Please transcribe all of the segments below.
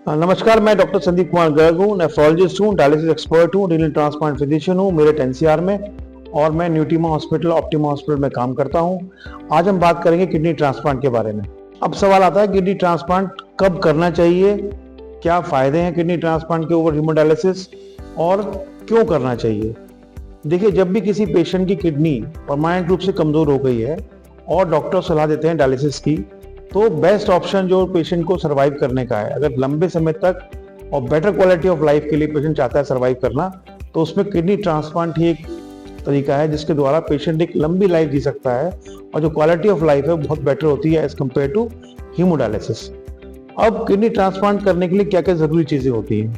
नमस्कार, मैं डॉक्टर संदीप कुमार गर्ग हूँ, नेफ्रोलॉजिस्ट हूँ, डायलिसिस एक्सपर्ट हूँ, रीनल ट्रांसप्लांट फिजिशियन हूँ, मेरठ एनसीआर में। और मैं न्यूटीमा हॉस्पिटल, ऑप्टिमा हॉस्पिटल में काम करता हूँ। आज हम बात करेंगे किडनी ट्रांसप्लांट के बारे में। अब सवाल आता है किडनी ट्रांसप्लांट कब करना चाहिए, क्या फायदे हैं किडनी ट्रांसप्लांट के ओवर हीमोडायलिसिस और क्यों करना चाहिए। देखिए, जब भी किसी पेशेंट की किडनी परमानेंट रूप से कमजोर हो गई है और डॉक्टर सलाह देते हैं डायलिसिस की, तो बेस्ट ऑप्शन जो पेशेंट को सरवाइव करने का है, अगर लंबे समय तक और बेटर क्वालिटी ऑफ लाइफ के लिए पेशेंट चाहता है सरवाइव करना, तो उसमें किडनी ट्रांसप्लांट ही एक तरीका है जिसके द्वारा पेशेंट एक लंबी लाइफ जी सकता है और जो क्वालिटी ऑफ लाइफ है बहुत बेटर होती है एज कम्पेयर टू हीमोडायलिसिस। अब किडनी ट्रांसप्लांट करने के लिए क्या क्या जरूरी चीजें होती हैं।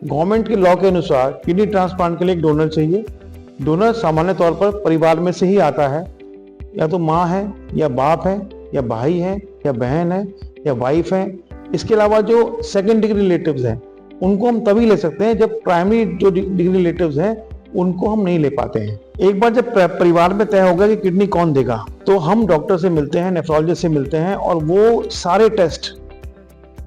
गवर्नमेंट के लॉ के अनुसार किडनी ट्रांसप्लांट के लिए एक डोनर चाहिए। डोनर सामान्य तौर पर परिवार में से ही आता है, या तो माँ है या बाप है या भाई है या बहन है या वाइफ है। इसके अलावा जो सेकंड डिग्री रिलेटिव्स हैं उनको हम तभी ले सकते हैं जब प्राइमरी जो डिग्री रिलेटिव्स हैं उनको हम नहीं ले पाते हैं। एक बार जब परिवार में तय होगा कि किडनी कौन देगा, तो हम डॉक्टर से मिलते हैं, नेफ्रोलॉजिस्ट से मिलते हैं और वो सारे टेस्ट,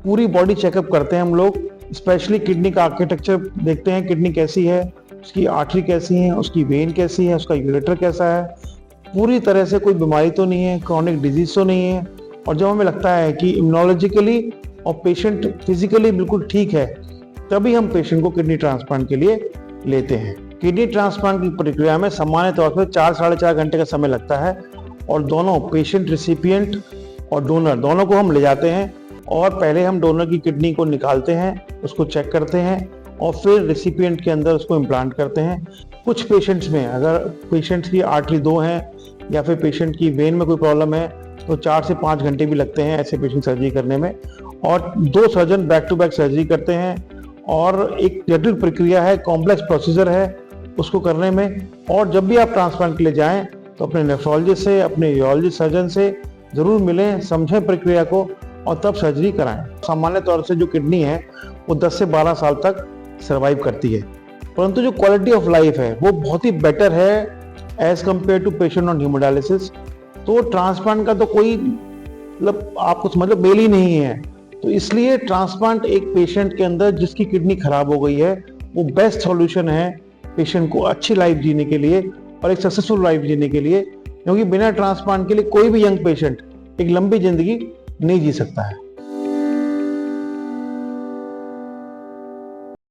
पूरी बॉडी चेकअप करते हैं हम लोग। स्पेशली किडनी का आर्किटेक्चर देखते हैं, किडनी कैसी है, उसकी आर्टरी कैसी है, उसकी वेन कैसी है, उसका यूरेटर कैसा है, पूरी तरह से कोई बीमारी तो नहीं है, क्रॉनिक डिजीज तो नहीं है। और जब हमें लगता है कि इम्यूनोलॉजिकली और पेशेंट फिजिकली बिल्कुल ठीक है, तभी हम पेशेंट को किडनी ट्रांसप्लांट के लिए लेते हैं। किडनी ट्रांसप्लांट की प्रक्रिया में सामान्य तौर पर 4-4.5 घंटे का समय लगता है और दोनों पेशेंट, रिसिपिएंट और डोनर दोनों को हम ले जाते हैं और पहले हम डोनर की किडनी को निकालते हैं, उसको चेक करते हैं और फिर रिसिपिएंट के अंदर उसको इम्प्लांट करते हैं। कुछ पेशेंट्स में, अगर पेशेंट की आर्टरी 2 है या फिर पेशेंट की वेन में कोई प्रॉब्लम है, तो 4 से 5 घंटे भी लगते हैं ऐसे पेशेंट सर्जरी करने में। और 2 surgeon back to back surgery करते हैं और एक जटिल प्रक्रिया है, कॉम्प्लेक्स प्रोसीजर है उसको करने में। और जब भी आप ट्रांसप्लांट के लिए जाएं तो अपने नेफ्रोलॉजिस्ट से, अपने यूरोलॉजिस्ट सर्जन से जरूर मिलें, समझें प्रक्रिया को और तब सर्जरी कराएं। सामान्य तौर से जो किडनी है वो 10 से 12 साल तक सर्वाइव करती है, परंतु जो क्वालिटी ऑफ लाइफ है वो बहुत ही बेटर है as compare to patient on hemodialysis. तो ट्रांसप्लांट का तो कोई आपको मतलब मेल ही नहीं है। तो इसलिए ट्रांसप्लांट एक पेशेंट के अंदर जिसकी किडनी खराब हो गई है वो बेस्ट सॉल्यूशन है पेशेंट को अच्छी लाइफ जीने के लिए और एक सक्सेसफुल लाइफ जीने के लिए, क्योंकि बिना ट्रांसप्लांट के लिए कोई भी यंग पेशेंट एक लंबी जिंदगी नहीं जी सकता है।